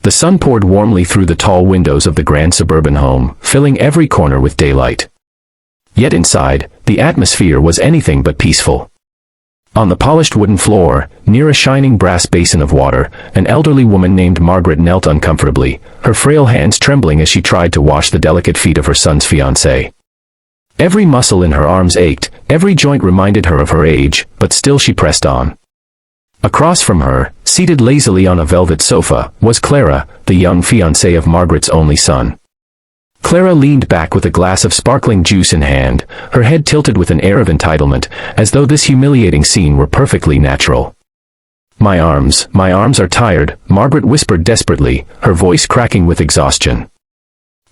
The sun poured warmly through the tall windows of the grand suburban home, filling every corner with daylight. Yet inside, the atmosphere was anything but peaceful. On the polished wooden floor, near a shining brass basin of water, an elderly woman named Margaret knelt uncomfortably, her frail hands trembling as she tried to wash the delicate feet of her son's fiancée. Every muscle in her arms ached, every joint reminded her of her age, but still she pressed on. Across from her, seated lazily on a velvet sofa, was Clara, the young fiancée of Margaret's only son. Clara leaned back with a glass of sparkling juice in hand, her head tilted with an air of entitlement, as though this humiliating scene were perfectly natural. My arms are tired," Margaret whispered desperately, her voice cracking with exhaustion.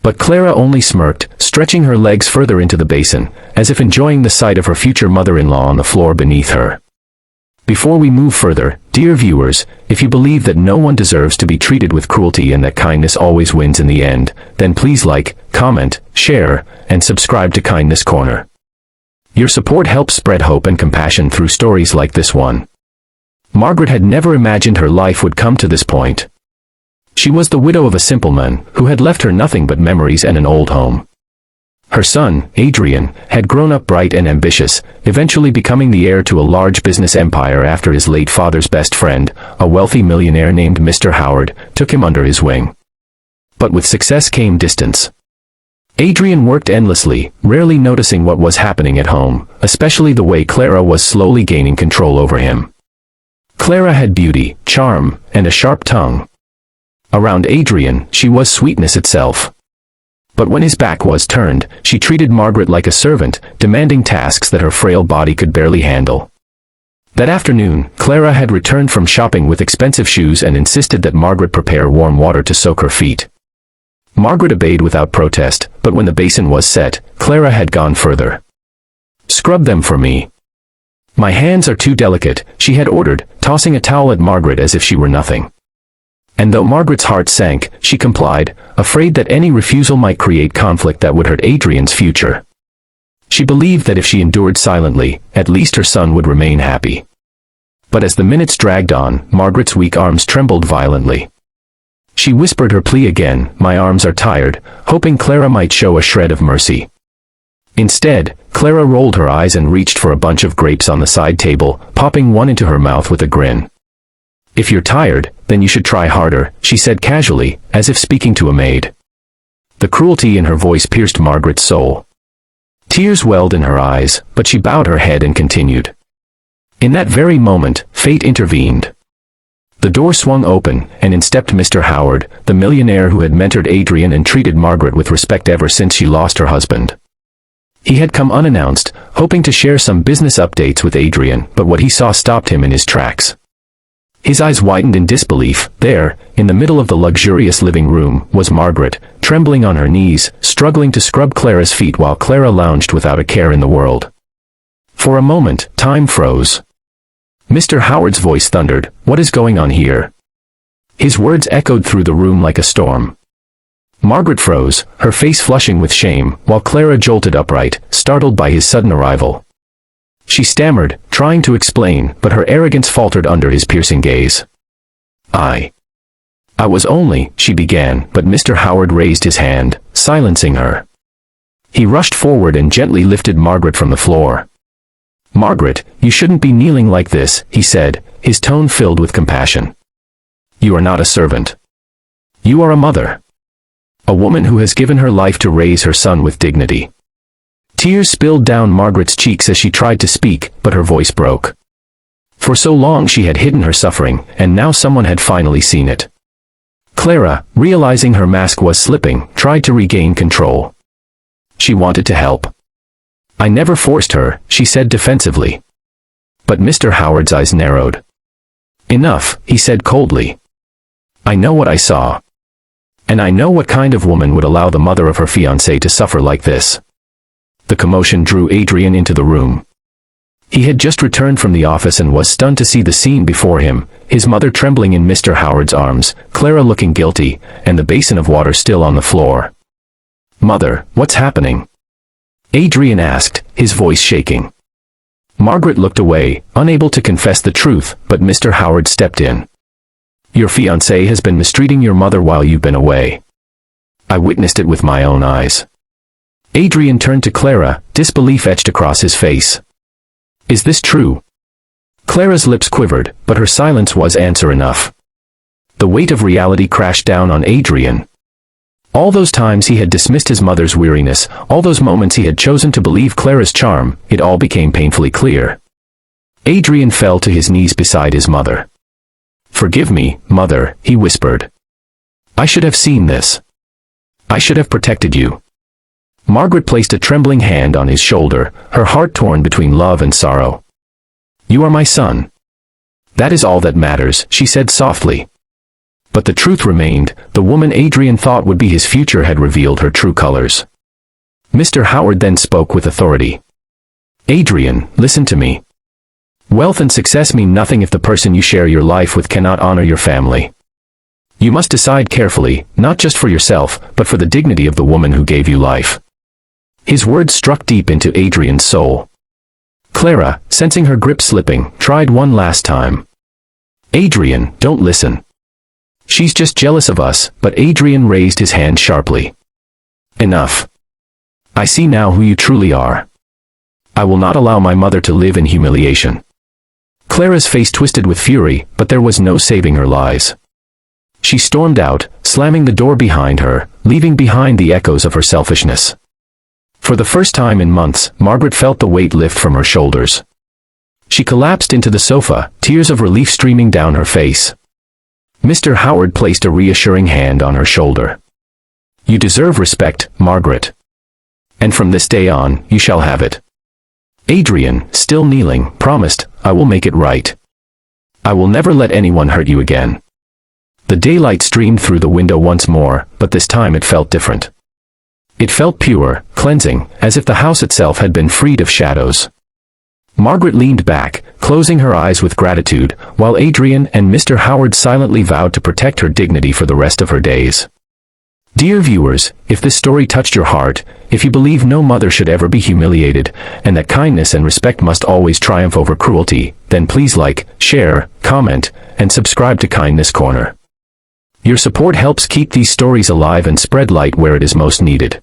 But Clara only smirked, stretching her legs further into the basin, as if enjoying the sight of her future mother-in-law on the floor beneath her. Before we move further, dear viewers, if you believe that no one deserves to be treated with cruelty and that kindness always wins in the end, then please like, comment, share, and subscribe to Kindness Corner. Your support helps spread hope and compassion through stories like this one. Margaret had never imagined her life would come to this point. She was the widow of a simple man, who had left her nothing but memories and an old home. Her son, Adrian, had grown up bright and ambitious, eventually becoming the heir to a large business empire after his late father's best friend, a wealthy millionaire named Mr. Howard, took him under his wing. But with success came distance. Adrian worked endlessly, rarely noticing what was happening at home, especially the way Clara was slowly gaining control over him. Clara had beauty, charm, and a sharp tongue. Around Adrian, she was sweetness itself. But when his back was turned, she treated Margaret like a servant, demanding tasks that her frail body could barely handle. That afternoon, Clara had returned from shopping with expensive shoes and insisted that Margaret prepare warm water to soak her feet. Margaret obeyed without protest, but when the basin was set, Clara had gone further. "Scrub them for me. My hands are too delicate," she had ordered, tossing a towel at Margaret as if she were nothing. And though Margaret's heart sank, she complied, afraid that any refusal might create conflict that would hurt Adrian's future. She believed that if she endured silently, at least her son would remain happy. But as the minutes dragged on, Margaret's weak arms trembled violently. She whispered her plea again, "My arms are tired," hoping Clara might show a shred of mercy. Instead, Clara rolled her eyes and reached for a bunch of grapes on the side table, popping one into her mouth with a grin. "If you're tired, then you should try harder," she said casually, as if speaking to a maid. The cruelty in her voice pierced Margaret's soul. Tears welled in her eyes, but she bowed her head and continued. In that very moment, fate intervened. The door swung open, and in stepped Mr. Howard, the millionaire who had mentored Adrian and treated Margaret with respect ever since she lost her husband. He had come unannounced, hoping to share some business updates with Adrian, but what he saw stopped him in his tracks. His eyes widened in disbelief. There, in the middle of the luxurious living room, was Margaret, trembling on her knees, struggling to scrub Clara's feet while Clara lounged without a care in the world. For a moment, time froze. Mr. Howard's voice thundered, "What is going on here?" His words echoed through the room like a storm. Margaret froze, her face flushing with shame, while Clara jolted upright, startled by his sudden arrival. She stammered, trying to explain, but her arrogance faltered under his piercing gaze. I was only," she began, but Mr. Howard raised his hand, silencing her. He rushed forward and gently lifted Margaret from the floor. "Margaret, you shouldn't be kneeling like this," he said, his tone filled with compassion. "You are not a servant. You are a mother. A woman who has given her life to raise her son with dignity." Tears spilled down Margaret's cheeks as she tried to speak, but her voice broke. For so long she had hidden her suffering, and now someone had finally seen it. Clara, realizing her mask was slipping, tried to regain control. She wanted to help. "I never forced her," she said defensively. But Mr. Howard's eyes narrowed. "Enough," he said coldly. "I know what I saw. And I know what kind of woman would allow the mother of her fiancé to suffer like this." The commotion drew Adrian into the room. He had just returned from the office and was stunned to see the scene before him, his mother trembling in Mr. Howard's arms, Clara looking guilty, and the basin of water still on the floor. "Mother, what's happening?" Adrian asked, his voice shaking. Margaret looked away, unable to confess the truth, but Mr. Howard stepped in. Your fiancé has been mistreating your mother while you've been away. I witnessed it with my own eyes. Adrian turned to Clara, disbelief etched across his face. Is this true? Clara's lips quivered, but her silence was answer enough. The weight of reality crashed down on Adrian. All those times he had dismissed his mother's weariness, all those moments he had chosen to believe Clara's charm, it all became painfully clear. Adrian fell to his knees beside his mother. Forgive me, mother, he whispered. I should have seen this. I should have protected you. Margaret placed a trembling hand on his shoulder, her heart torn between love and sorrow. You are my son. That is all that matters, she said softly. But the truth remained, the woman Adrian thought would be his future had revealed her true colors. Mr. Howard then spoke with authority. Adrian, listen to me. Wealth and success mean nothing if the person you share your life with cannot honor your family. You must decide carefully, not just for yourself, but for the dignity of the woman who gave you life. His words struck deep into Adrian's soul. Clara, sensing her grip slipping, tried one last time. Adrian, don't listen. She's just jealous of us, but Adrian raised his hand sharply. Enough. I see now who you truly are. I will not allow my mother to live in humiliation. Clara's face twisted with fury, but there was no saving her lies. She stormed out, slamming the door behind her, leaving behind the echoes of her selfishness. For the first time in months, Margaret felt the weight lift from her shoulders. She collapsed into the sofa, tears of relief streaming down her face. Mr. Howard placed a reassuring hand on her shoulder. You deserve respect, Margaret. And from this day on, you shall have it. Adrian, still kneeling, promised, I will make it right. I will never let anyone hurt you again. The daylight streamed through the window once more, but this time it felt different. It felt pure, cleansing, as if the house itself had been freed of shadows. Margaret leaned back, closing her eyes with gratitude, while Adrian and Mr. Howard silently vowed to protect her dignity for the rest of her days. Dear viewers, if this story touched your heart, if you believe no mother should ever be humiliated, and that kindness and respect must always triumph over cruelty, then please like, share, comment, and subscribe to Kindness Corner. Your support helps keep these stories alive and spread light where it is most needed.